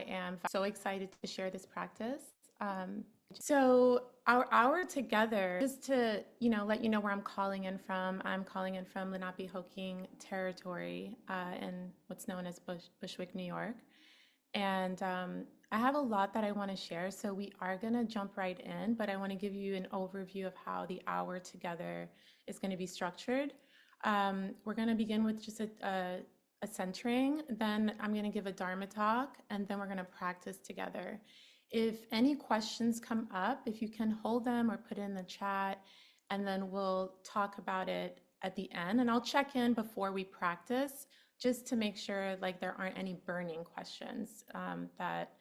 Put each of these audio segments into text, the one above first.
am so excited to share this practice. So our hour together, just to let you know where I'm calling in from. I'm calling in from Lenape-Hoking territory in what's known as Bushwick, New York, and I have a lot that I want to share. So we are gonna jump right in, but I want to give you an overview of how the hour together is going to be structured. We're going to begin with just a centering, then I'm going to give a Dharma talk, and then we're going to practice together. If any questions come up, if you can hold them or put it in the chat, and then we'll talk about it at the end. And I'll check in before we practice just to make sure like there aren't any burning questions that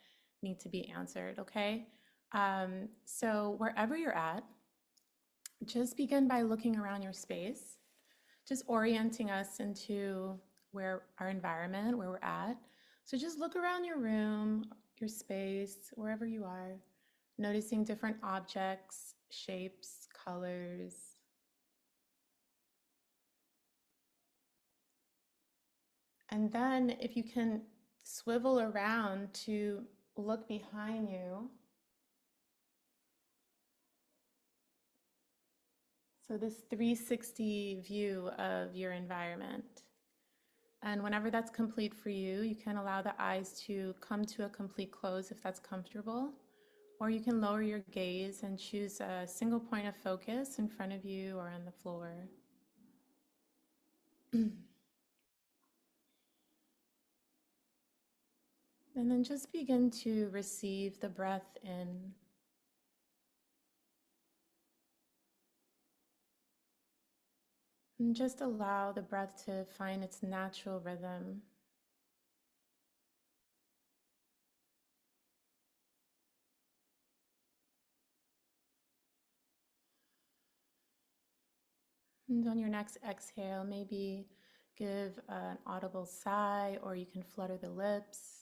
need to be answered, okay? So wherever you're at, just begin by looking around your space, just orienting us into where our environment, where we're at. So just look around your room, your space, wherever you are, noticing different objects, shapes, colors. And then if you can swivel around to look behind you. So this 360 view of your environment. And whenever that's complete for you, you can allow the eyes to come to a complete close if that's comfortable, or you can lower your gaze and choose a single point of focus in front of you or on the floor. And then just begin to receive the breath in. And just allow the breath to find its natural rhythm. And on your next exhale, maybe give an audible sigh, or you can flutter the lips.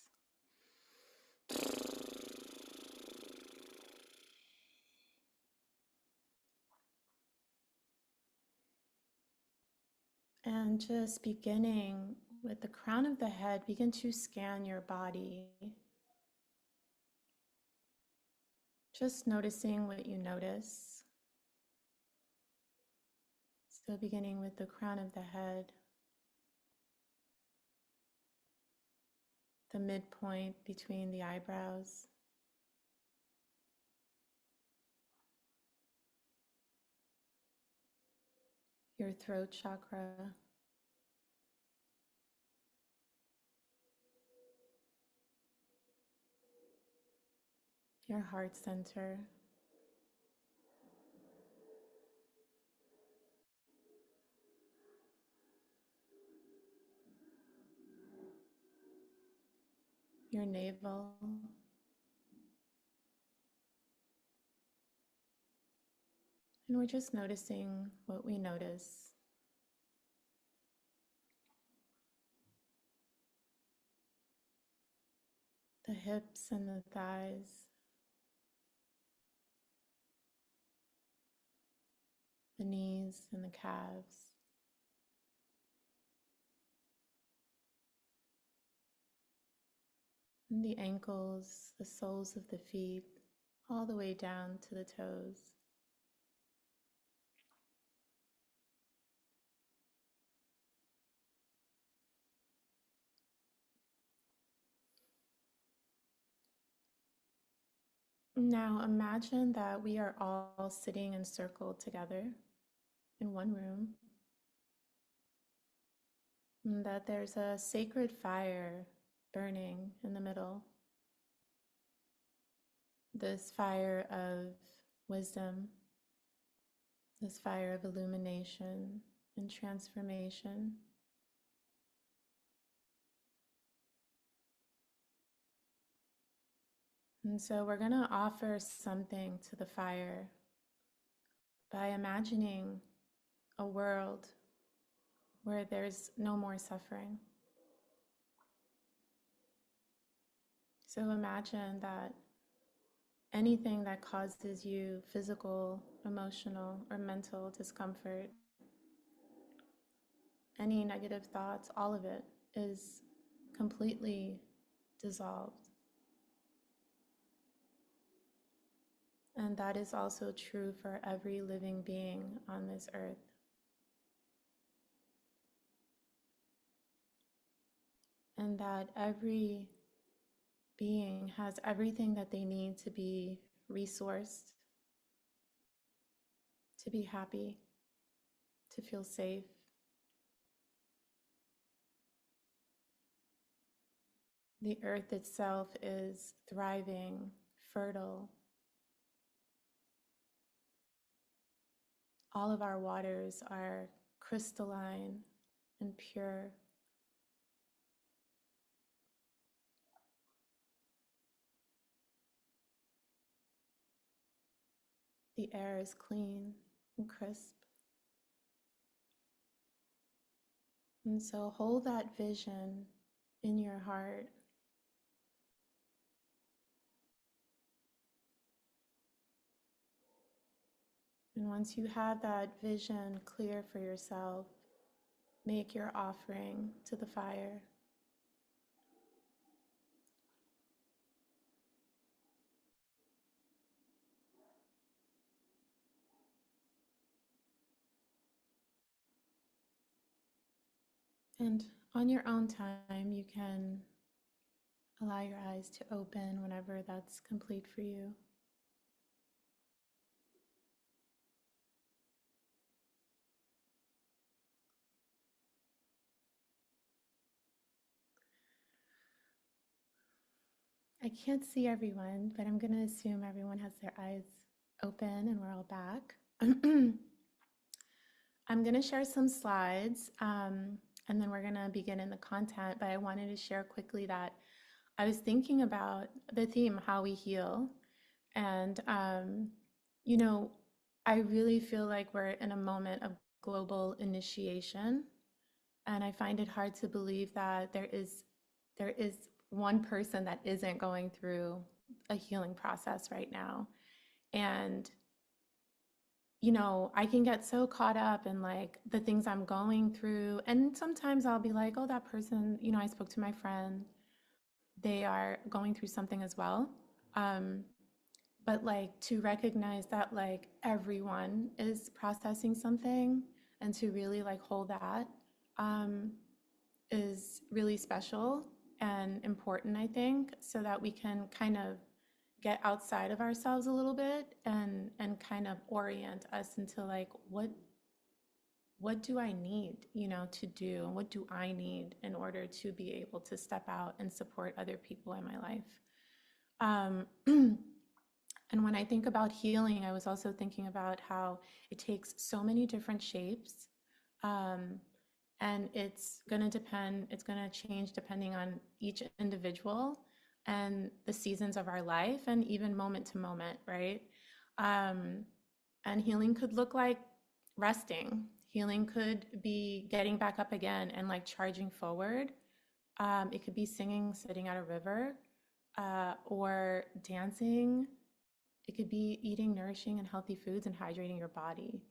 And just beginning with the crown of the head, begin to scan your body. Just noticing what you notice. So beginning with the crown of the head, the midpoint between the eyebrows, your throat chakra, your heart center, your navel, and we're just noticing what we notice. The hips and the thighs, the knees and the calves, and the ankles, the soles of the feet, all the way down to the toes. Now imagine that we are all sitting in circle together in one room, and that there's a sacred fire burning in the middle. This fire of wisdom, this fire of illumination and transformation. And so we're going to offer something to the fire by imagining a world where there's no more suffering. So imagine that anything that causes you physical, emotional, or mental discomfort, any negative thoughts, all of it is completely dissolved. And that is also true for every living being on this earth. And that every being has everything that they need to be resourced, to be happy, to feel safe. The earth itself is thriving, fertile. All of our waters are crystalline and pure. The air is clean and crisp. And so hold that vision in your heart. And once you have that vision clear for yourself, make your offering to the fire. And on your own time, you can allow your eyes to open whenever that's complete for you. I can't see everyone, but I'm going to assume everyone has their eyes open and we're all back. I'm going to share some slides and then we're going to begin in the content, but I wanted to share quickly that I was thinking about the theme, how we heal. And, you know, I really feel like we're in a moment of global initiation. And I find it hard to believe that there is one person that isn't going through a healing process right now. And you know, I can get so caught up in like the things I'm going through. And sometimes I'll be like, oh, that person, you know, I spoke to my friend, they are going through something as well. Um, but like to recognize that like everyone is processing something and to really like hold that um, is really special and important, I think, so that we can kind of get outside of ourselves a little bit and kind of orient us into like what do I need, you know, to do? What do I need in order to be able to step out and support other people in my life? Um, and when I think about healing, I was also thinking about how it takes so many different shapes. Um, and it's going to depend, it's going to change depending on each individual and the seasons of our life and even moment to moment, right? Um, and healing could look like resting. Healing could be getting back up again and like charging forward. It could be singing, sitting at a river, or dancing. It could be eating nourishing and healthy foods and hydrating your body.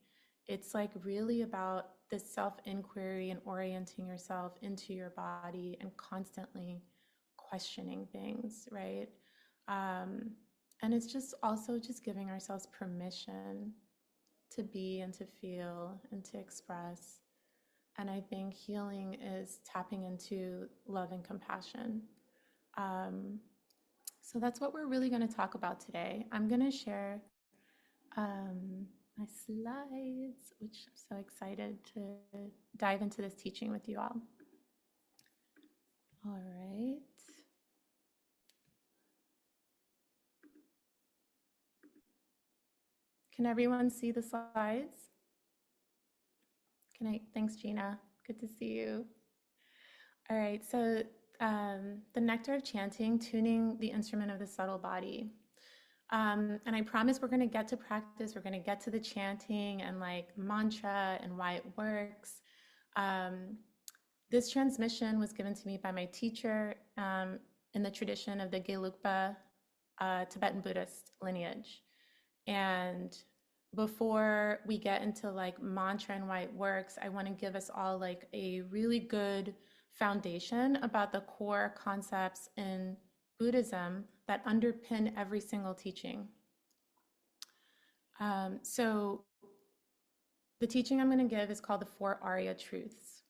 It's like really about this self-inquiry and orienting yourself into your body and constantly questioning things, right? Um, and it's just also just giving ourselves permission to be and to feel and to express. And I think healing is tapping into love and compassion. Um, so that's what we're really going to talk about today. I'm going to share my slides, which I'm so excited to dive into this teaching with you all. All right. Can everyone see the slides? Thanks, Gina. Good to see you. All right, so the Nectar of Chanting, tuning the instrument of the subtle body. And I promise we're going to get to practice. We're going to get to the chanting and like mantra and why it works. This transmission was given to me by my teacher in the tradition of the Gelugpa Tibetan Buddhist lineage. And before we get into like mantra and why it works, I want to give us all like a really good foundation about the core concepts in Buddhism that underpin every single teaching. So the teaching I'm going to give is called the Four Arya Truths.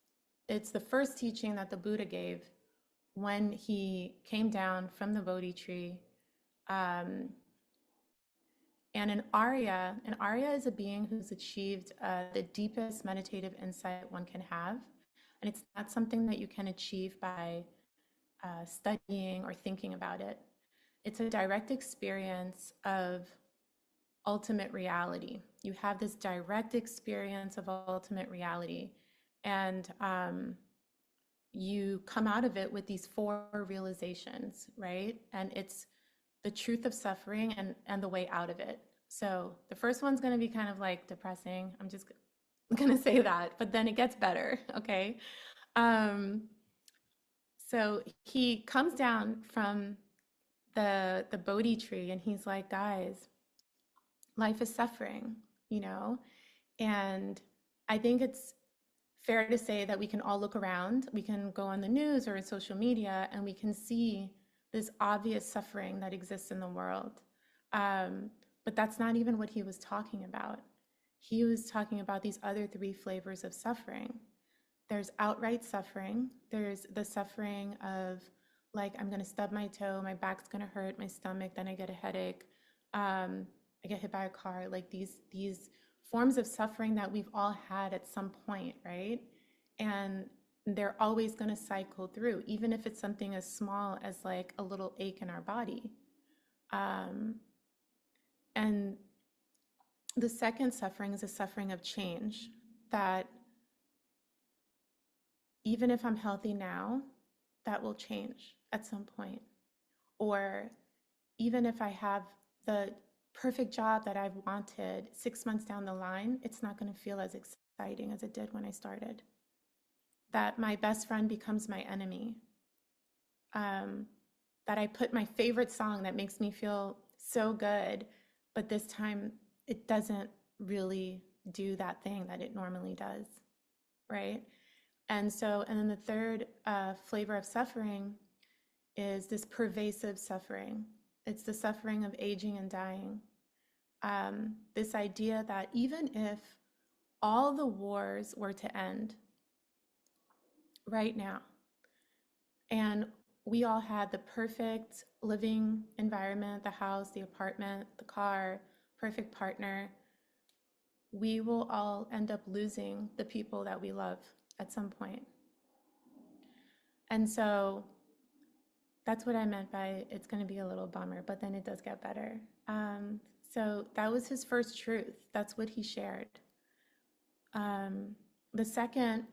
It's the first teaching that the Buddha gave when he came down from the Bodhi tree. Um, and an Arya is a being who's achieved the deepest meditative insight one can have. And it's not something that you can achieve by studying or thinking about it. It's a direct experience of ultimate reality. You have this direct experience of ultimate reality. And you come out of it with these four realizations, right? And it's the truth of suffering and the way out of it. So the first one's going to be kind of like depressing. I'm just going to say that, but then it gets better, okay? Um, so he comes down from the Bodhi tree and he's like, guys, life is suffering, you know? And I think it's fair to say that we can all look around, we can go on the news or in social media, and we can see this obvious suffering that exists in the world. But that's not even what he was talking about. He was talking about these other three flavors of suffering. There's outright suffering. There's the suffering of, like, I'm going to stub my toe, my back's going to hurt, my stomach, then I get a headache, I get hit by a car. Like these forms of suffering that we've all had at some point, right? And they're always going to cycle through, even if it's something as small as like a little ache in our body. And the second suffering is a suffering of change, that even if I'm healthy now, that will change at some point. Or even if I have the perfect job that I've wanted 6 months down the line, it's not going to feel as exciting as it did when I started. That my best friend becomes my enemy. That I put my favorite song that makes me feel so good, but this time it doesn't really do that thing that it normally does, right? And then the third flavor of suffering is this pervasive suffering. It's the suffering of aging and dying. This idea that even if all the wars were to end right now, and we all had the perfect living environment, the house, the apartment, the car, perfect partner, we will all end up losing the people that we love at some point. And so that's what I meant by it's going to be a little bummer, but then it does get better. So that was his first truth. That's what he shared. The second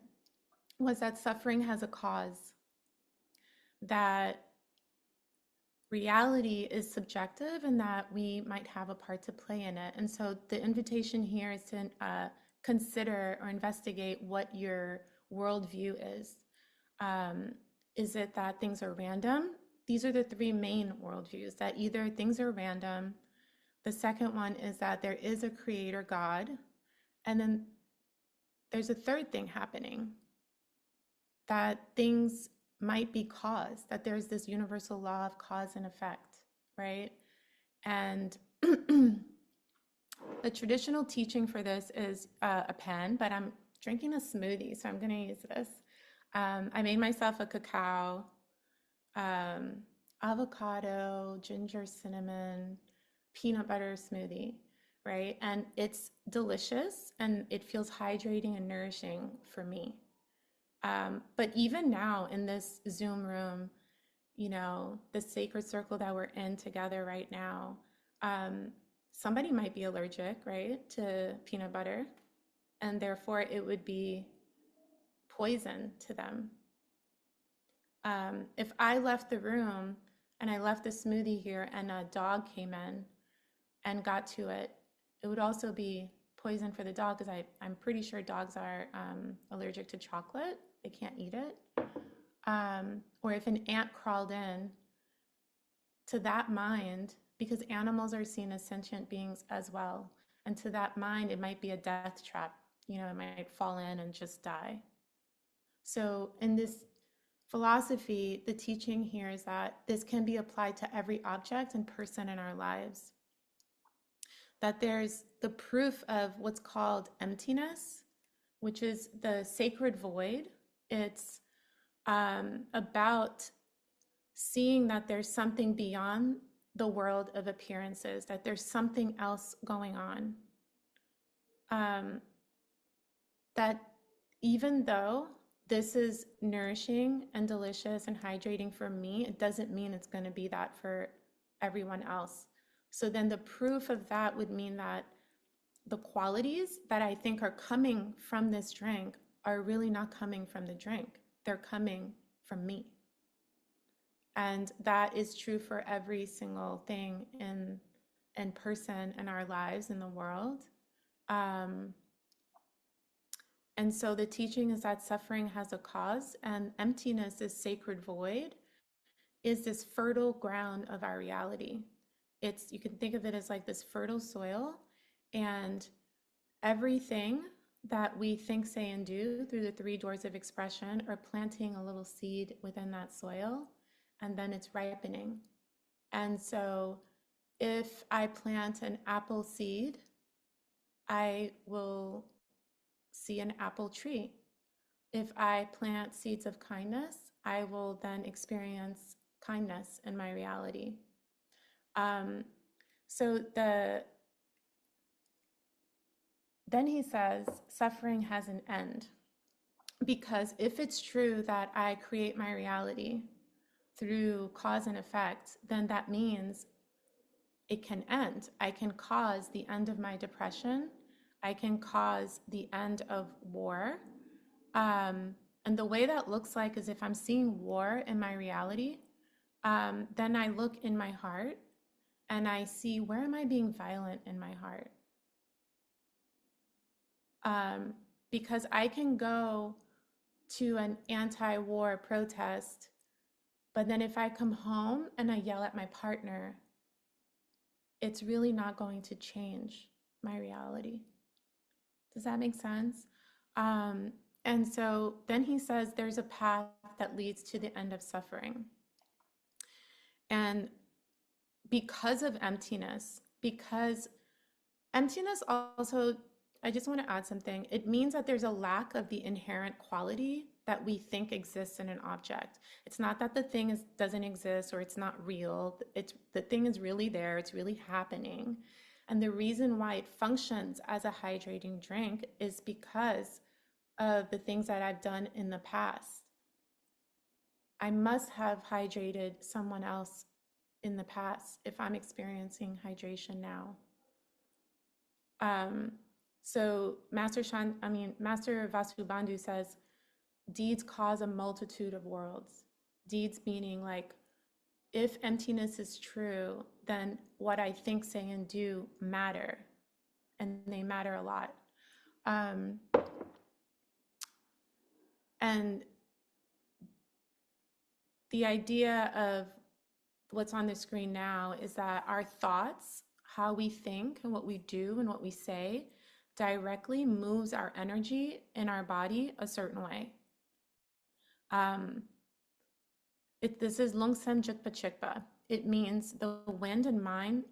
was that suffering has a cause, that reality is subjective and that we might have a part to play in it. And so the invitation here is to consider or investigate what your worldview is. Is it that things are random? These are the three main worldviews, that either things are random, the second one is that there is a creator God, and then there's a third thing happening, that things might be caused, that there's this universal law of cause and effect, right? And the traditional teaching for this is a pen, but I'm drinking a smoothie, so I'm going to use this. I made myself a cacao, avocado, ginger, cinnamon, peanut butter smoothie, right? And it's delicious and it feels hydrating and nourishing for me. But even now in this Zoom room, you know, the sacred circle that we're in together right now, somebody might be allergic, right, to peanut butter, and therefore it would be poison to them. If I left the room and I left the smoothie here and a dog came in and got to it, it would also be poison for the dog, because I'm pretty sure dogs are allergic to chocolate. They can't eat it. Or if an ant crawled in to that mind, because animals are seen as sentient beings as well, and to that mind, it might be a death trap. You know, it might fall in and just die. So in this philosophy, the teaching here is that this can be applied to every object and person in our lives. that there's the proof of what's called emptiness, which is the sacred void. It's about seeing that there's something beyond the world of appearances, that there's something else going on. That even though this is nourishing and delicious and hydrating for me, it doesn't mean it's going to be that for everyone else. So then the proof of that would mean that the qualities that I think are coming from this drink are really not coming from the drink. They're coming from me. And that is true for every single thing in person in our lives in the world. And so the teaching is that suffering has a cause, and emptiness, this sacred void, is this fertile ground of our reality. You can think of it as like this fertile soil, and everything that we think, say, and do through the 3 doors of expression are planting a little seed within that soil, and then it's ripening. And so if I plant an apple seed, I will see an apple tree. If I plant seeds of kindness, I will then experience kindness in my reality. So then he says, suffering has an end. Because if it's true that I create my reality through cause and effect, then that means it can end. I can cause the end of my depression. I can cause the end of war. And the way that looks like is if I'm seeing war in my reality, then I look in my heart and I see, where am I being violent in my heart? Because I can go to an anti-war protest, but then if I come home and I yell at my partner, it's really not going to change my reality. Does that make sense? And so then he says there's a path that leads to the end of suffering. And because of emptiness, because emptiness also, I just want to add something. It means that there's a lack of the inherent quality that we think exists in an object. It's not that the thing doesn't exist or it's not real. The thing is really there. It's really happening. And the reason why it functions as a hydrating drink is because of the things that I've done in the past. I must have hydrated someone else in the past if I'm experiencing hydration now. So Master Vasubandhu says, deeds cause a multitude of worlds. Deeds meaning like, if emptiness is true, then what I think, say, and do matter, and they matter a lot. And the idea of what's on the screen now is that our thoughts, how we think and what we do and what we say, directly moves our energy in our body a certain way. This is Lungsen Jukpa Chikpa. It means the wind and mind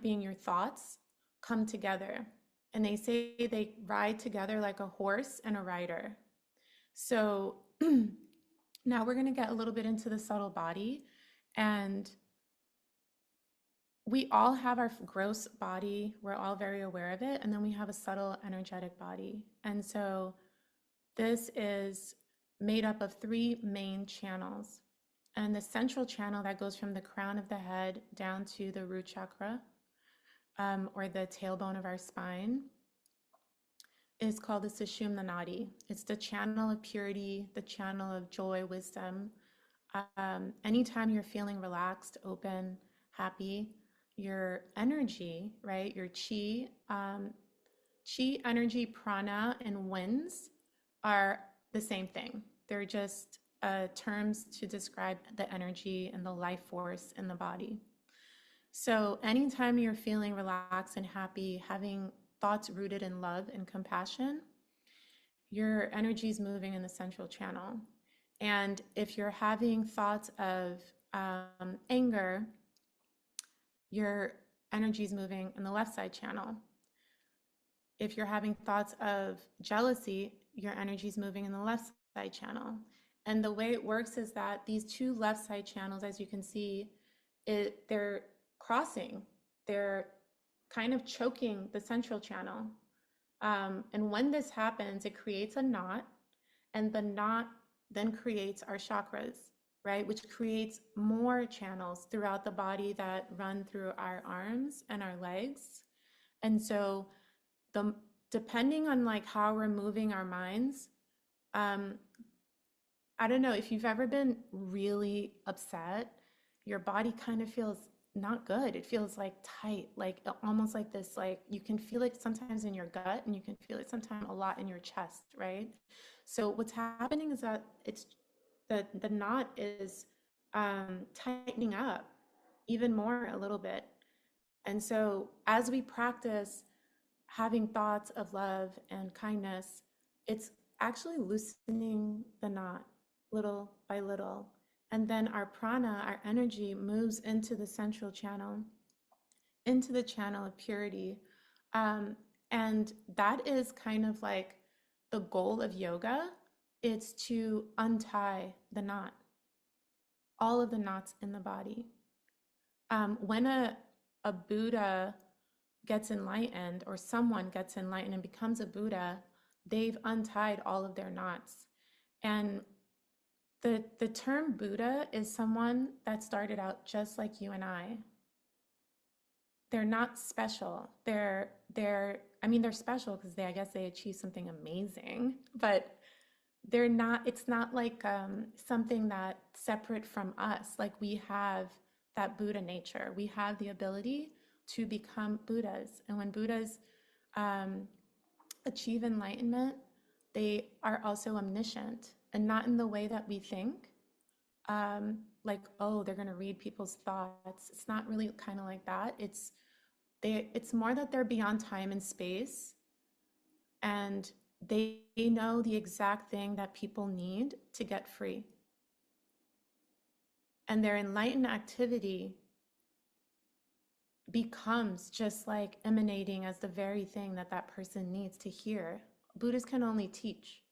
being your thoughts, come together. And they say they ride together like a horse and a rider. So now we're going to get a little bit into the subtle body. And we all have our gross body. We're all very aware of it. And then we have a subtle energetic body. And so this is made up of 3 main channels. And the central channel that goes from the crown of the head down to the root chakra, or the tailbone of our spine, is called the Sushumna Nadi. It's the channel of purity, the channel of joy, wisdom. Anytime you're feeling relaxed, open, happy, your energy, right, your chi, energy, prana, and winds are the same thing. They're just terms to describe the energy and the life force in the body. So anytime you're feeling relaxed and happy, having thoughts rooted in love and compassion, your energy is moving in the central channel. And if you're having thoughts of anger, your energy is moving in the left side channel. If you're having thoughts of jealousy, your energy is moving in the left side channel. And the way it works is that these two left side channels, as you can see, they're crossing. They're kind of choking the central channel. And when this happens, it creates a knot, and the knot then creates our chakras, right? Which creates more channels throughout the body that run through our arms and our legs. And so depending on like how we're moving our minds, I don't know if you've ever been really upset, your body kind of feels not good. It feels like tight, like almost like this, like you can feel it sometimes in your gut and you can feel it sometimes a lot in your chest, right? So what's happening is that it's the knot is tightening up even more a little bit. And so as we practice having thoughts of love and kindness, it's actually loosening the knot little by little. And then our prana, our energy, moves into the central channel, into the channel of purity. And that is kind of like the goal of yoga. It's to untie the knot, all of the knots in the body. When a Buddha gets enlightened, or someone gets enlightened and becomes a Buddha, they've untied all of their knots. And the term Buddha is someone that started out just like you and I. They're not special. They're special because I guess they achieved something amazing, but it's not like something that's separate from us. Like we have that Buddha nature. We have the ability to become Buddhas. And when Buddhas achieve enlightenment, they are also omniscient, and not in the way that we think. Like, oh, they're going to read people's thoughts. It's not really kind of like that. It's more that they're beyond time and space, and they know the exact thing that people need to get free. And their enlightened activity becomes just like emanating as the very thing that that person needs to hear. Buddhists can only teach.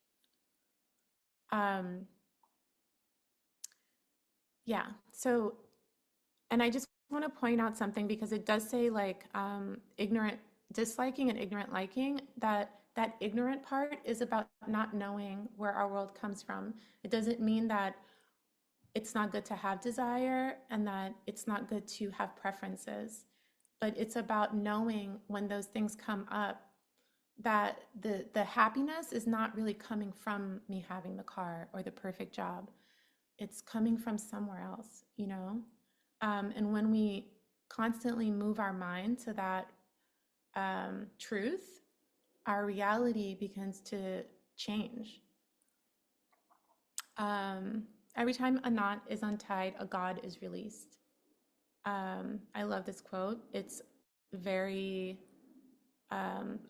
Yeah, so, and I just want to point out something because it does say like ignorant disliking and ignorant liking, that ignorant part is about not knowing where our world comes from. It doesn't mean that it's not good to have desire and that it's not good to have preferences, but it's about knowing when those things come up that the happiness is not really coming from me having the car or the perfect job. It's coming from somewhere else, you know? And when we constantly move our mind to that truth, our reality begins to change. Every time a knot is untied, a God is released. I love this quote. It's very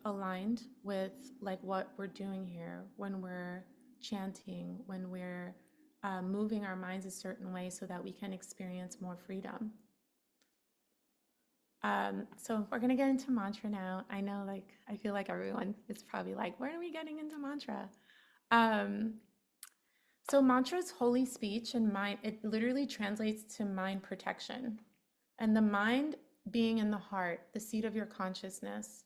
aligned with like what we're doing here when we're chanting, when we're moving our minds a certain way so that we can experience more freedom. So we're gonna get into mantra now. I know, like, I feel like everyone is probably like, when are we getting into mantra? So mantra is holy speech, and mind, it literally translates to mind protection. And the mind being in the heart, the seat of your consciousness.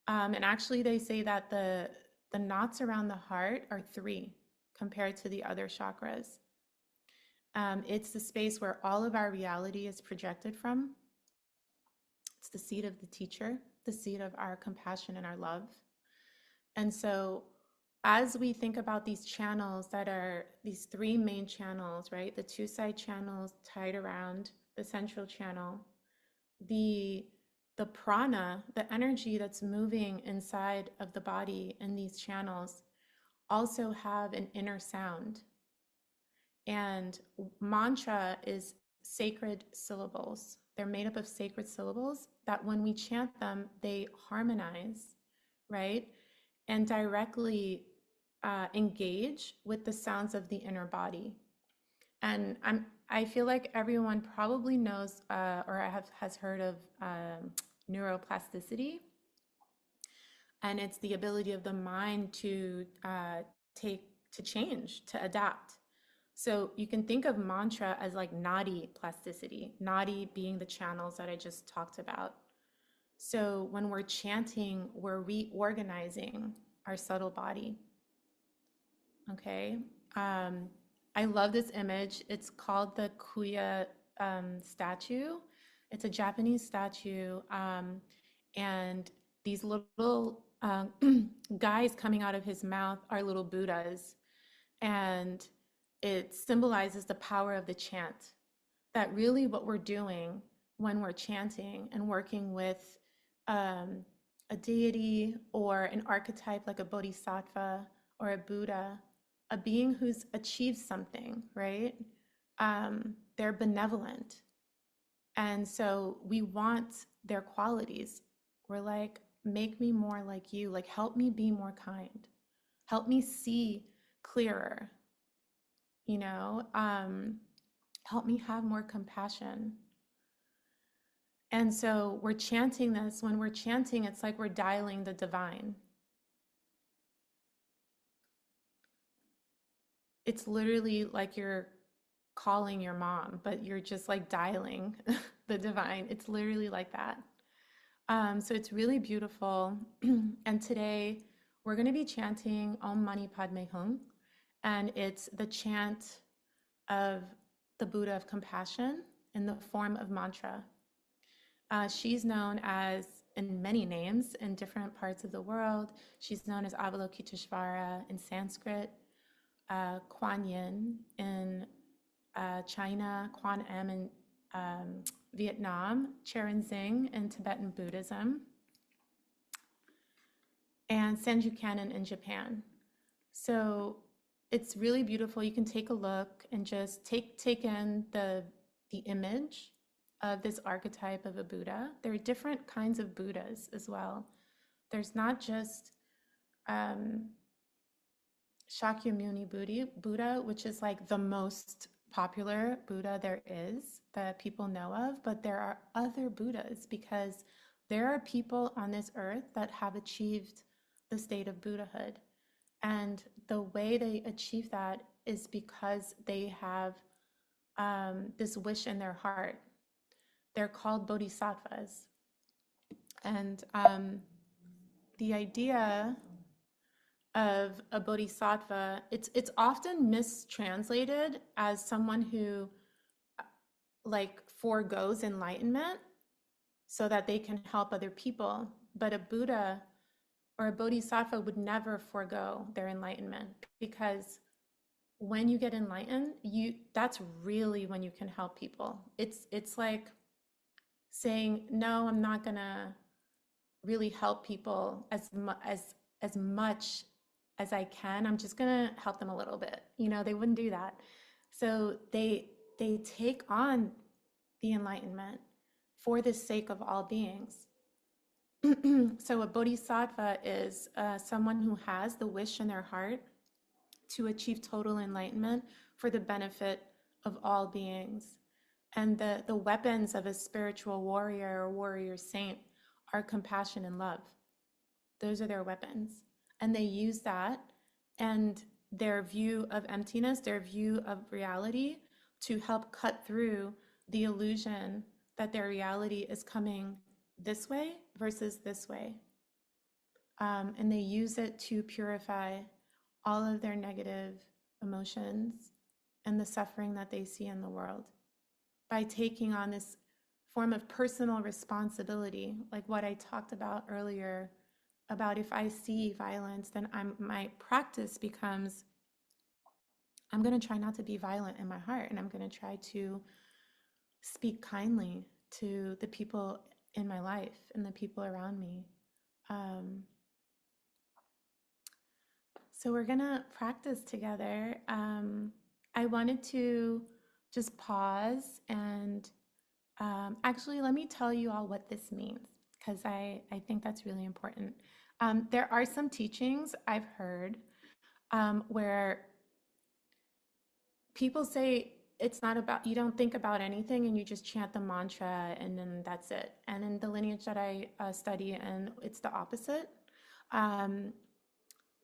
And actually they say that the knots around the heart are 3 compared to the other chakras. It's the space where all of our reality is projected from. It's the seat of the teacher, the seat of our compassion and our love. And so as we think about these channels that are these 3 main channels, right? The 2 side channels tied around the central channel, the prana, the energy that's moving inside of the body in these channels also have an inner sound. And mantra is sacred syllables. They're made up of sacred syllables that when we chant them, they harmonize, right? And directly engage with the sounds of the inner body. And I feel like everyone probably knows or has heard of neuroplasticity, and it's the ability of the mind to to change, to adapt. So you can think of mantra as like nadi plasticity, nadi being the channels that I just talked about. So when we're chanting, we're reorganizing our subtle body. Okay. Um, I love this image. It's called the Kuya statue. It's a Japanese statue. And these little guys coming out of his mouth are little Buddhas. And it symbolizes the power of the chant. That really what we're doing when we're chanting and working with um, a deity or an archetype like a bodhisattva or a Buddha, a being who's achieved something, right? They're benevolent. And so we want their qualities. We're like, make me more like you, like, help me be more kind, help me see clearer, you know, help me have more compassion. And so we're chanting this. When we're chanting, it's like we're dialing the divine. It's literally like you're calling your mom, but you're just like dialing the divine. It's literally like that. So it's really beautiful. And today we're going to be chanting Om Mani Padme Hum. And it's the chant of the Buddha of compassion in the form of mantra. She's known as, in many names in different parts of the world. She's known as Avalokiteshvara in Sanskrit, Kuan Yin in China, Kuan Em in Vietnam, Charan Zing in Tibetan Buddhism, and Senju Kanon in Japan. So it's really beautiful. You can take a look and just take in the image of this archetype of a Buddha. There are different kinds of Buddhas as well. There's not just Shakyamuni Buddha, which is like the most popular Buddha there is that people know of, but there are other Buddhas because there are people on this earth that have achieved the state of Buddhahood. And the way they achieve that is because they have this wish in their heart. They're called bodhisattvas. And the idea of a bodhisattva, it's often mistranslated as someone who like forgoes enlightenment so that they can help other people. But a Buddha or a bodhisattva would never forego their enlightenment, because when you get enlightened, that's really when you can help people. It's like saying, no, I'm not gonna really help people as much as I can. I'm just gonna help them a little bit. You know, they wouldn't do that. So they take on the enlightenment for the sake of all beings. So a bodhisattva is someone who has the wish in their heart to achieve total enlightenment for the benefit of all beings. And the weapons of a spiritual warrior or warrior saint are compassion and love. Those are their weapons. And they use that and their view of emptiness, their view of reality, to help cut through the illusion that their reality is coming this way versus this way. And they use it to purify all of their negative emotions and the suffering that they see in the world by taking on this form of personal responsibility, like what I talked about earlier, about if I see violence, then my practice becomes, I'm going to try not to be violent in my heart, and I'm going to try to speak kindly to the people in my life and the people around me. So we're going to practice together. I wanted to just pause and actually, let me tell you all what this means, because I think that's really important. There are some teachings I've heard where people say it's not about, you don't think about anything and you just chant the mantra and then that's it. And in the lineage that I study, and it's the opposite. Um,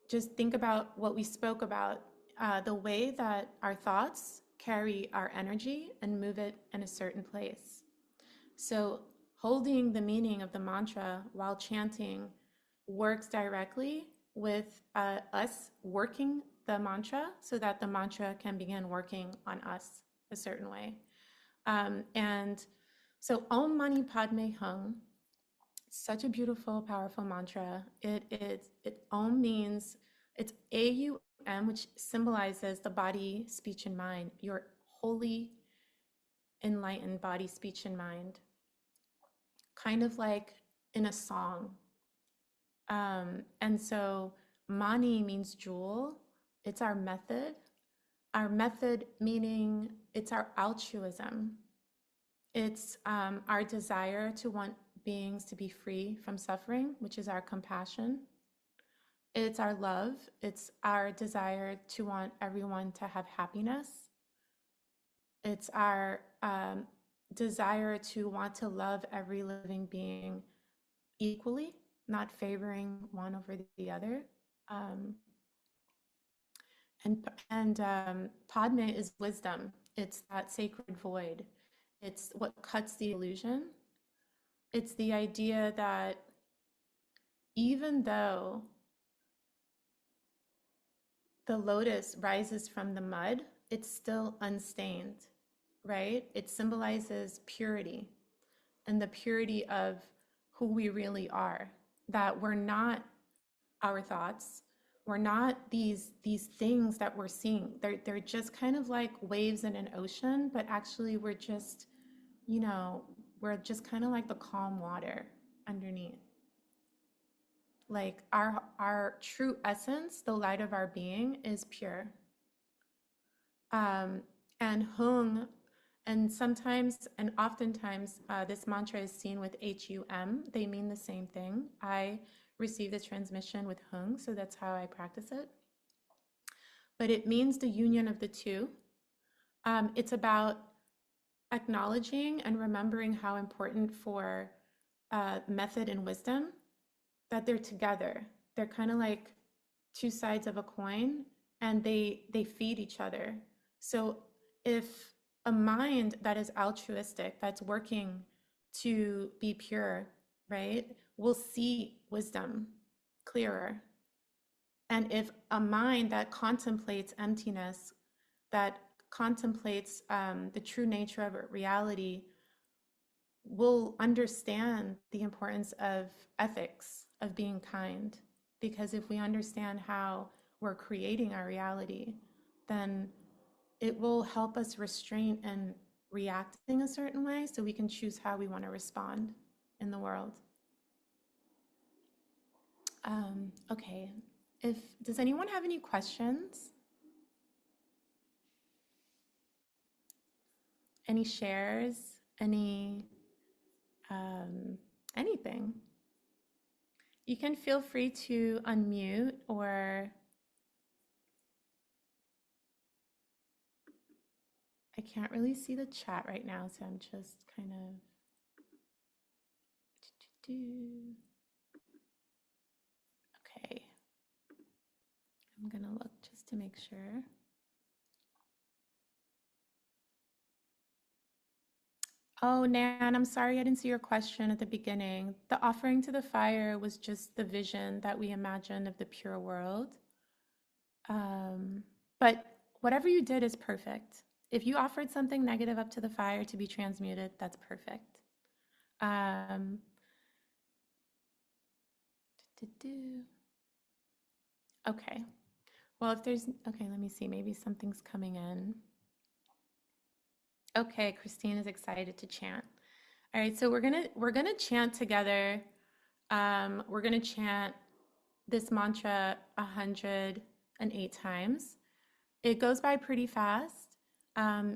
just think about what we spoke about, the way that our thoughts carry our energy and move it in a certain place. So holding the meaning of the mantra while chanting works directly with us working the mantra so that the mantra can begin working on us a certain way. And so Om Mani Padme Hum, such a beautiful, powerful mantra. Om means, it's AUM, which symbolizes the body, speech, and mind, your holy, enlightened body, speech, and mind, kind of like in a song. And so Mani means jewel. It's our method. Our method meaning it's our altruism. It's our desire to want beings to be free from suffering, which is our compassion. It's our love. It's our desire to want everyone to have happiness. It's our desire to want to love every living being equally, not favoring one over the other. Padme is wisdom. It's that sacred void. It's what cuts the illusion. It's the idea that even though the lotus rises from the mud, it's still unstained, right? It symbolizes purity and the purity of who we really are, that we're not our thoughts. We're not these things that we're seeing. They're just kind of like waves in an ocean, but actually we're just, we're just kind of like the calm water underneath. Like our true essence, the light of our being, is pure. And Hung, and sometimes and oftentimes this mantra is seen with HUM. They mean the same thing. I receive the transmission with Hung, so that's how I practice it. But it means the union of the two. It's about acknowledging and remembering how important for method and wisdom that they're together. They're kind of like two sides of a coin, and they feed each other. So if a mind that is altruistic, that's working to be pure, right, will see wisdom clearer. And if a mind that contemplates emptiness, that contemplates the true nature of reality, will understand the importance of ethics, of being kind. Because if we understand how we're creating our reality, then it will help us restrain and reacting a certain way so we can choose how we want to respond in the world. Okay, does anyone have any questions? Any shares? Anything? You can feel free to unmute, or I can't really see the chat right now, so I'm just kind of okay. I'm gonna look just to make sure. Oh, Nan, I'm sorry I didn't see your question at the beginning. The offering to the fire was just the vision that we imagined of the pure world. But whatever you did is perfect. If you offered something negative up to the fire to be transmuted, that's perfect. Okay. Well, okay, let me see. Maybe something's coming in. Okay, Christine is excited to chant. All right, so we're gonna chant together. We're gonna chant this mantra 108 times. It goes by pretty fast.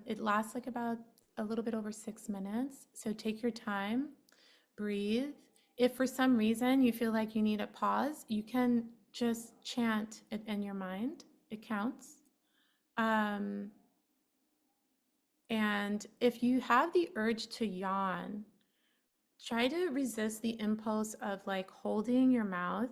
It lasts like about a little bit over 6 minutes. So take your time, breathe. If for some reason you feel like you need a pause, you can just chant it in your mind. It counts. And if you have the urge to yawn, try to resist the impulse of like holding your mouth.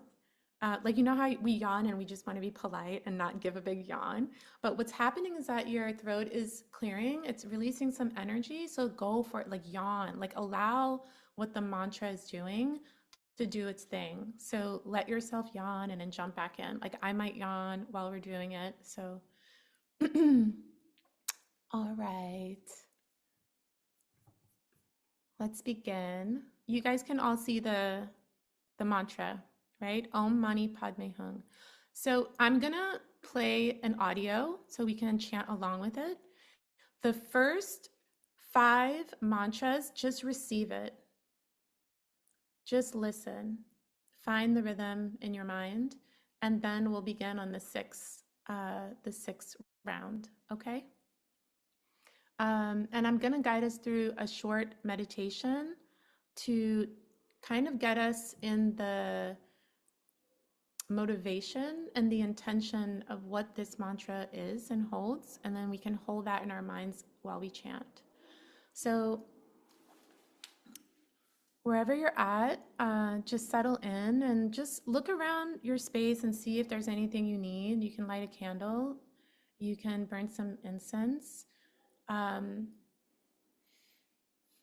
Like, you know how we yawn and we just want to be polite and not give a big yawn? But what's happening is that your throat is clearing, it's releasing some energy. So go for it, like yawn, like allow what the mantra is doing to do its thing. So let yourself yawn and then jump back in. Like I might yawn while we're doing it. So, all right, let's begin. You guys can all see the mantra, right? Om Mani Padme Hung. So I'm gonna play an audio so we can chant along with it. The first 5 mantras, just receive it. Just listen. Find the rhythm in your mind, and then we'll begin on the sixth round. Okay. And I'm gonna guide us through a short meditation to kind of get us in the motivation and the intention of what this mantra is and holds, and then we can hold that in our minds while we chant. So wherever you're at, just settle in and just look around your space and see if there's anything you need. You can light a candle, you can burn some incense.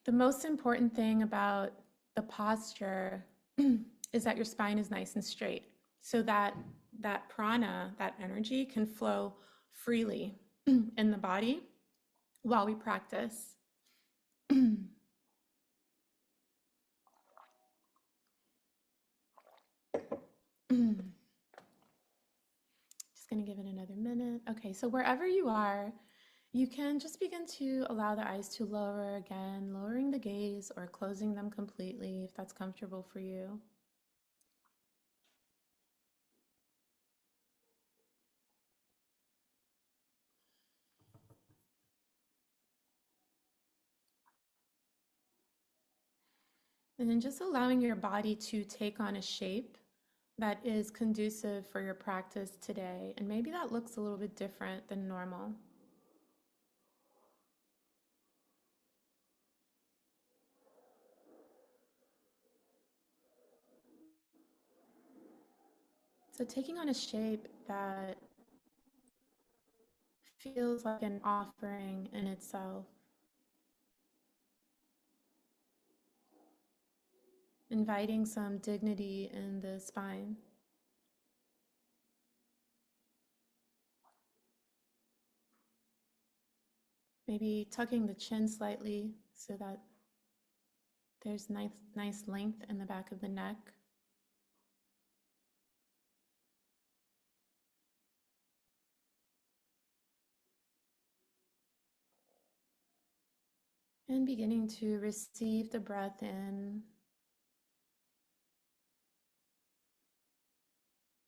The most important thing about the posture is that your spine is nice and straight, so that that prana, that energy, can flow freely in the body while we practice. Just going to give it another minute. Okay, so wherever you are, you can just begin to allow the eyes to lower again, lowering the gaze or closing them completely if that's comfortable for you. And then just allowing your body to take on a shape that is conducive for your practice today. And maybe that looks a little bit different than normal. So taking on a shape that feels like an offering in itself. Inviting some dignity in the spine. Maybe tucking the chin slightly so that there's nice length in the back of the neck. And beginning to receive the breath in.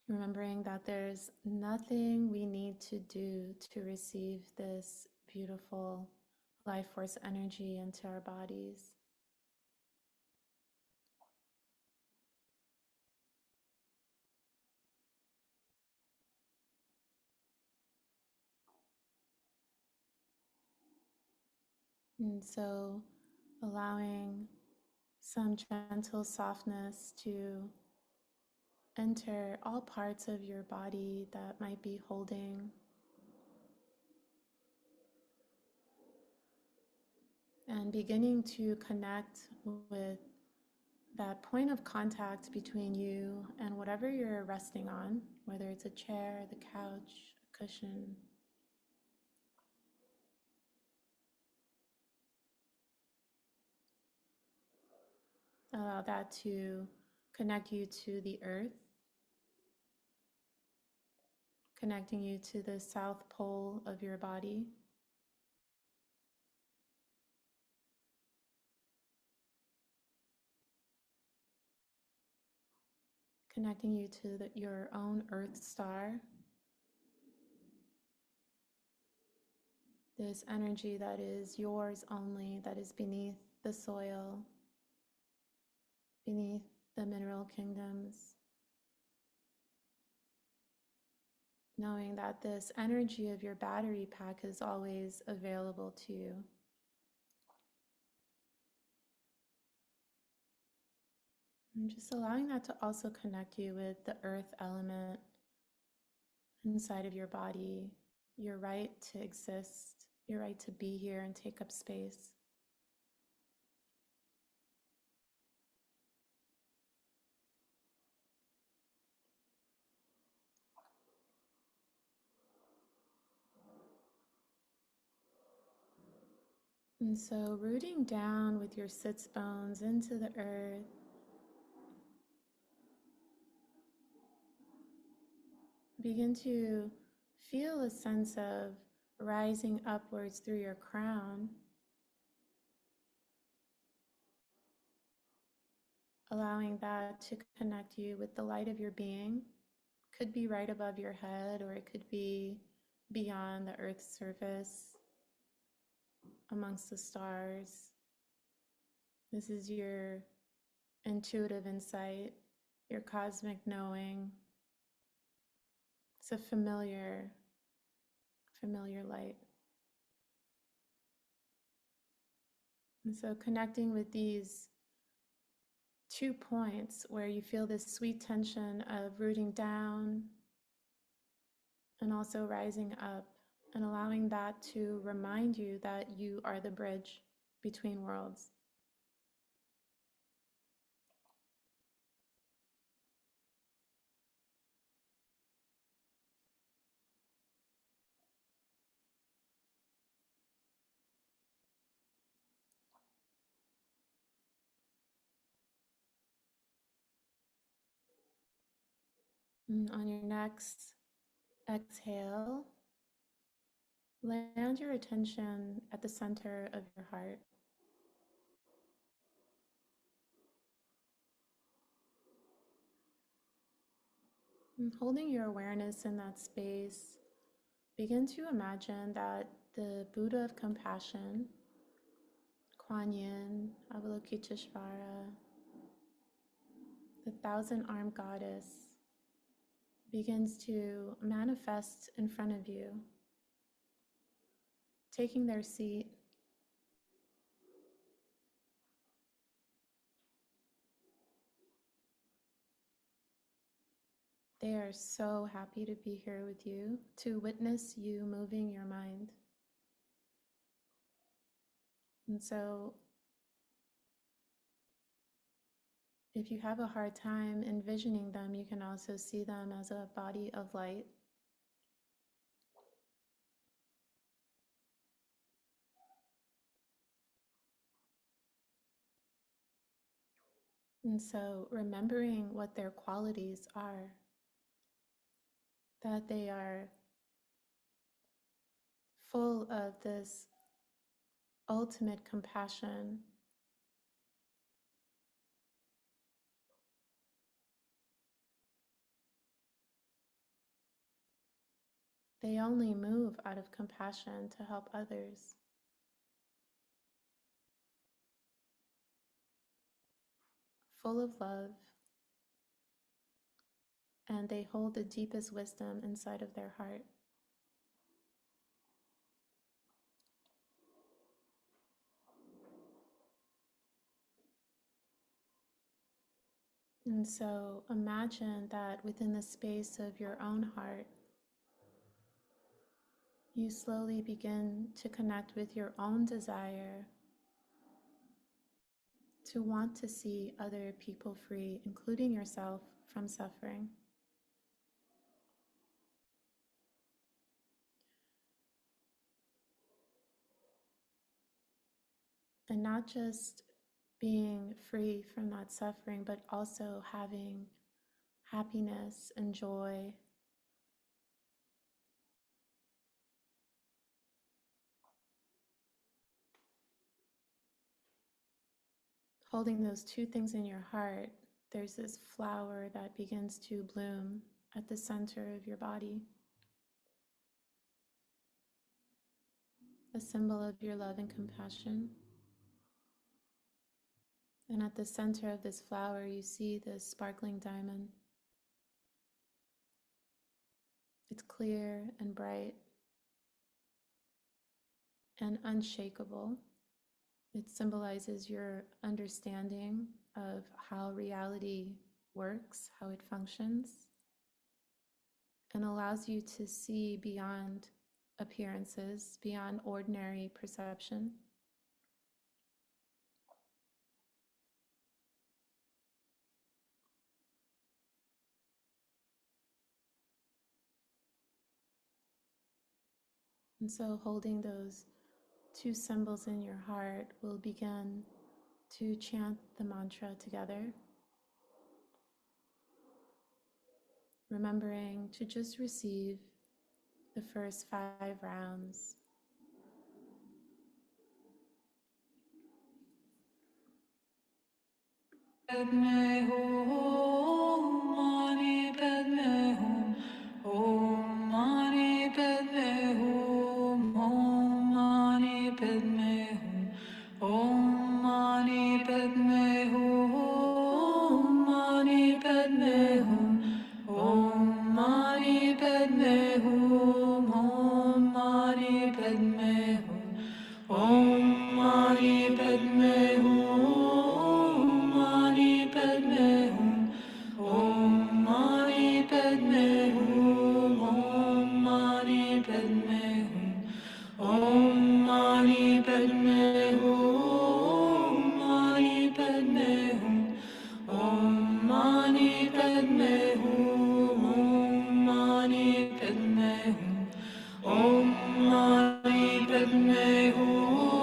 Remembering that there's nothing we need to do to receive this beautiful life force energy into our bodies. And so allowing some gentle softness to enter all parts of your body that might be holding. And beginning to connect with that point of contact between you and whatever you're resting on, whether it's a chair, the couch, a cushion. Allow that to connect you to the earth, connecting you to the south pole of your body. Connecting you to your own earth star. This energy that is yours only, that is beneath the soil, beneath the mineral kingdoms. Knowing that this energy of your battery pack is always available to you. And just allowing that to also connect you with the earth element inside of your body, your right to exist, your right to be here and take up space. And so rooting down with your sits bones into the earth, begin to feel a sense of rising upwards through your crown, allowing that to connect you with the light of your being. Could be right above your head, or it could be beyond the earth's surface, amongst the stars. This is your intuitive insight, your cosmic knowing. It's a familiar light. And so connecting with these 2 points where you feel this sweet tension of rooting down and also rising up, and allowing that to remind you that you are the bridge between worlds. And on your next exhale, land your attention at the center of your heart. And holding your awareness in that space, begin to imagine that the Buddha of compassion, Kuan Yin, Avalokiteshvara, the thousand-armed goddess, begins to manifest in front of you, taking their seat. They are so happy to be here with you, to witness you moving your mind. And so, if you have a hard time envisioning them, you can also see them as a body of light. And so, remembering what their qualities are, that they are full of this ultimate compassion. They only move out of compassion to help others. Full of love, and they hold the deepest wisdom inside of their heart. And so imagine that within the space of your own heart, you slowly begin to connect with your own desire to want to see other people free, including yourself, from suffering. And not just being free from that suffering, but also having happiness and joy. Holding those two things in your heart, there's this flower that begins to bloom at the center of your body, a symbol of your love and compassion. And at the center of this flower, you see this sparkling diamond. It's clear and bright and unshakable. It symbolizes your understanding of how reality reality works, how it functions, and allows you to see beyond appearances, beyond ordinary perception. And so holding those two symbols in your heart, we'll begin to chant the mantra together, remembering to just receive the first 5 rounds. Padme hum, mani padme hum, mani padme hum, mani padme hum, mani padme hum, mani padme hum, mani padme hum, mani padme hum, mani padme hum. Mani Padme Hum, Om Mani Padme Hum, Om Mani Padme Hum, Om Mani Padme Hum, Mani Padme Hum, Om Mani Padme Hum, Om Mani Padme Hum, Om Mani Padme Hum, Mani Padme Hum. Om Mani Padme Hum, Om Mani Padme Hum, Om Mani Padme Hum,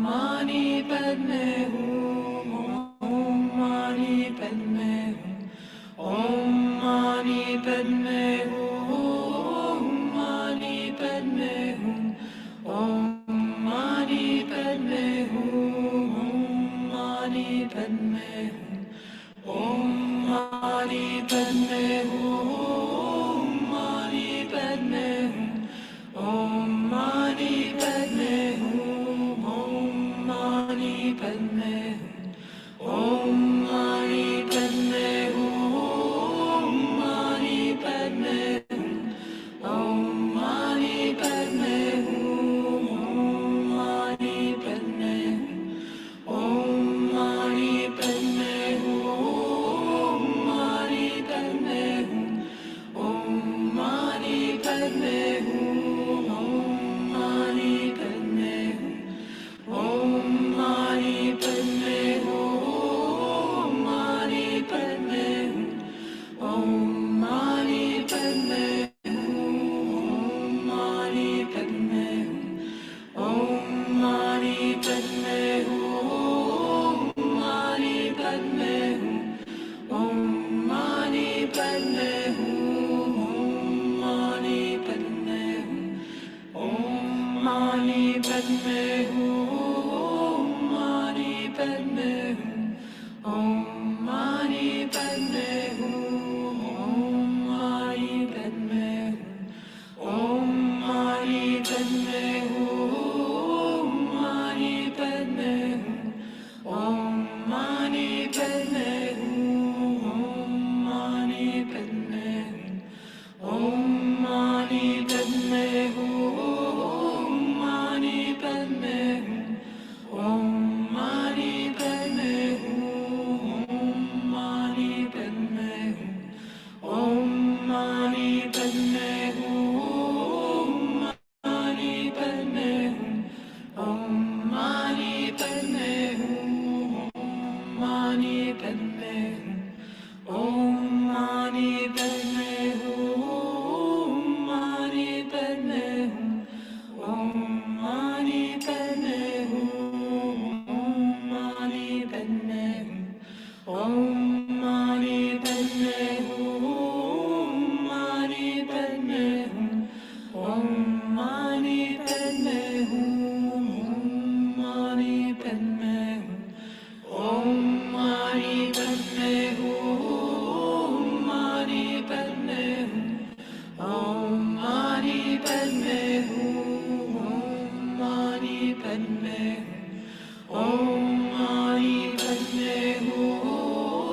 Mani Padme Hum, Om Mani Padme Hum, Om Mani Padme Hum, Om Mani Padme Hum, Mani Padme Hum, Om Mani Padme Hum, Om Mani Padme Hum, Om Mani Padme Hum, Mani Padme Hum, Om Mani Padme Hum, Om Mani Padme Hum, Om Mani Padme Hum, Mani Padme Hum, Om Mani Padme Hum, Om Mani Padme Hum, Om Mani Padme Hum, Mani Padme Hum, Om Mani Padme Hum, Mani Padme Hum, Om Mani Padme Hum, Mani Padme Hum, Om Mani Padme Hum, Om Mani Padme Hum, Om Mani Padme Hum, Mani Padme Hum, Om Mani Padme Hum, Om Mani Padme Hum, Om Mani Padme Hum, Mani Padme Hum, Om Mani Padme Hum, Om Mani Padme Hum, Om Mani Padme Hum, Mani Padme Hum, Om Mani Padme Hum, Om Mani Padme Hum, Om Mani Padme Hum, Mani Padme Hum, Om Mani Padme Hum, Om Mani Padme Hum, Om Mani Padme Hum, Mani Padme Hum, Om Mani Padme Hum, Om Mani Padme Hum, Om Mani Padme Hum, Mani Padme Hum, Om Mani Padme Hum, Om Mani Padme Hum, Om Mani Padme Hum, Mani Padme Hum, Om Mani Padme Hum, Om Mani Padme Hum, Om Mani Padme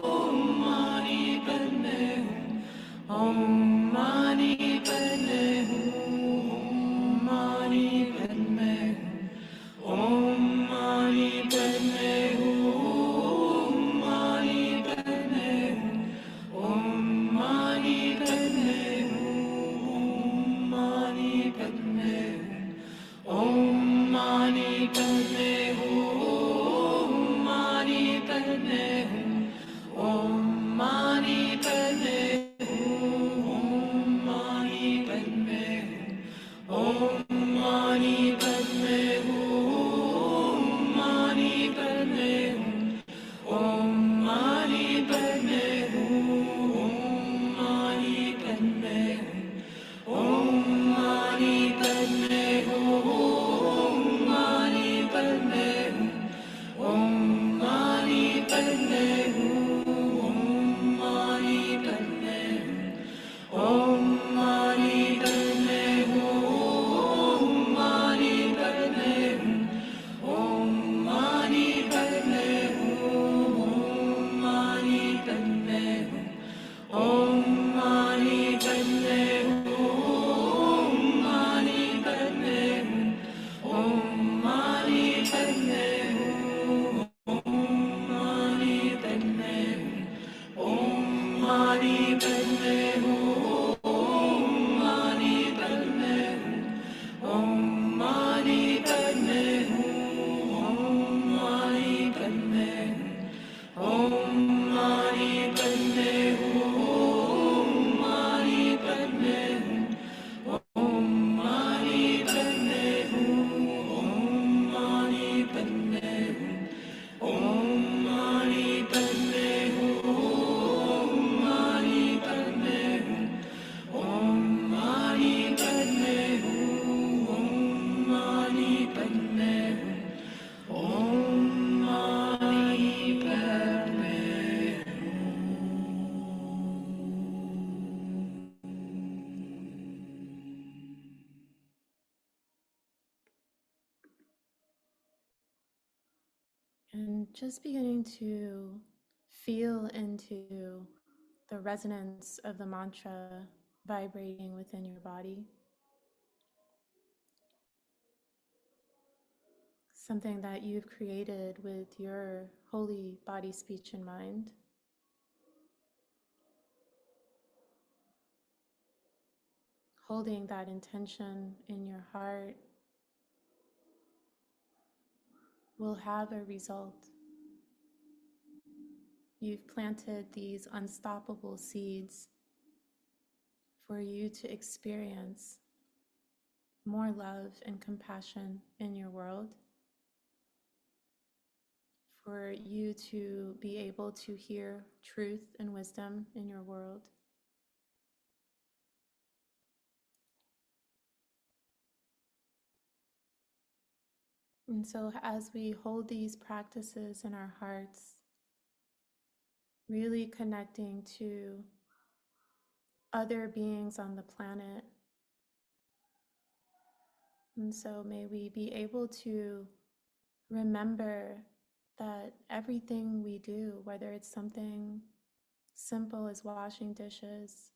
Hum, Mani Padme Hum, Om Mani Padme Hum, Mani Padme Hum, Om Mani Padme And just beginning to feel into the resonance of the mantra vibrating within your body. Something that you've created with your holy body, speech, and mind. Holding that intention in your heart will have a result. You've planted these unstoppable seeds for you to experience more love and compassion in your world, for you to be able to hear truth and wisdom in your world. And so as we hold these practices in our hearts, really connecting to other beings on the planet, and so may we be able to remember that everything we do, whether it's something simple as washing dishes,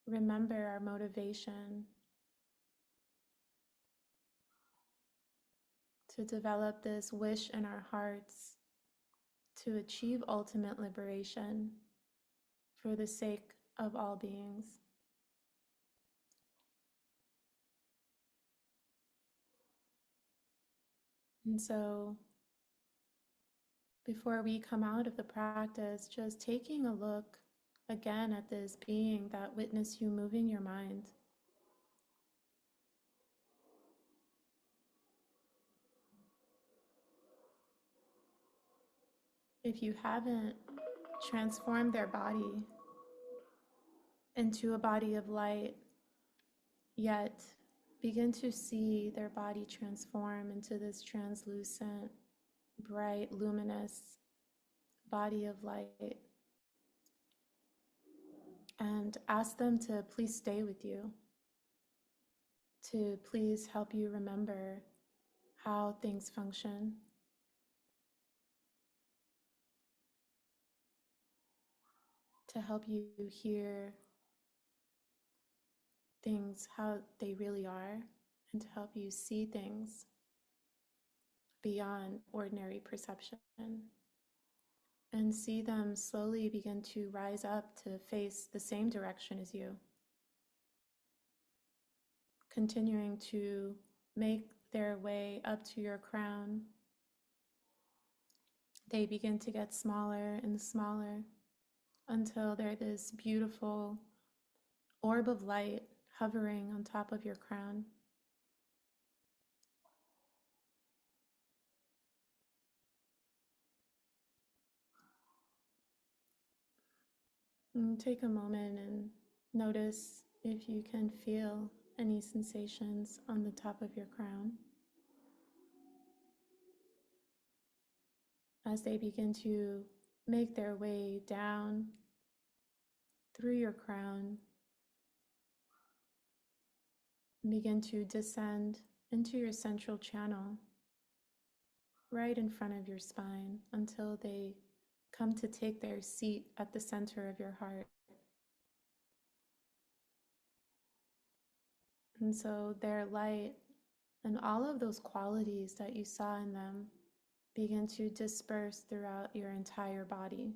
remember our motivation to develop this wish in our hearts to achieve ultimate liberation for the sake of all beings. And so, before we come out of the practice, just taking a look again at this being that witnessed you moving your mind. If you haven't transformed their body into a body of light yet, begin to see their body transform into this translucent, bright, luminous body of light. And ask them to please stay with you, to please help you remember how things function. To help you hear things how they really are, and to help you see things beyond ordinary perception, and see them slowly begin to rise up to face the same direction as you, continuing to make their way up to your crown. They begin to get smaller and smaller until they're this beautiful orb of light hovering on top of your crown. And take a moment and notice if you can feel any sensations on the top of your crown. As they begin to make their way down through your crown, begin to descend into your central channel, right in front of your spine, until they come to take their seat at the center of your heart. And so their light and all of those qualities that you saw in them begin to disperse throughout your entire body.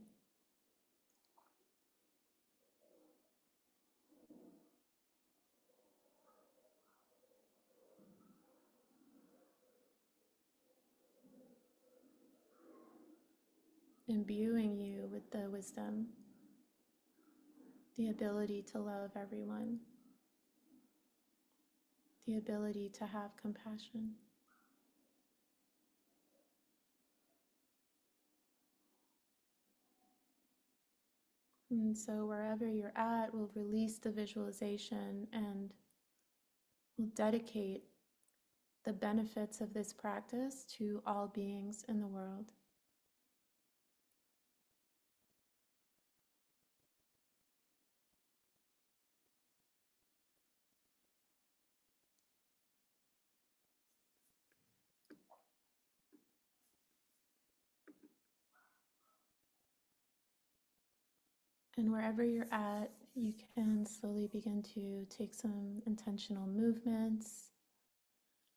Imbuing you with the wisdom, the ability to love everyone, the ability to have compassion. And so wherever you're at, we'll release the visualization and we'll dedicate the benefits of this practice to all beings in the world. And wherever you're at, you can slowly begin to take some intentional movements.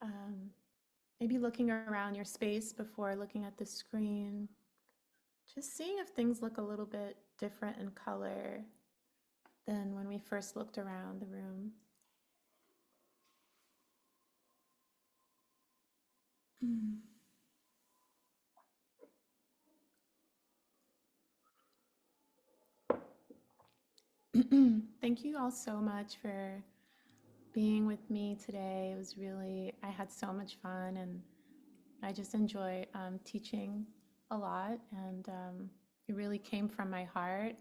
Um, Maybe looking around your space before looking at the screen. Just seeing if things look a little bit different in color than when we first looked around the room. Thank you all so much for being with me today. It was really, I had so much fun and I just enjoy teaching a lot, and it really came from my heart.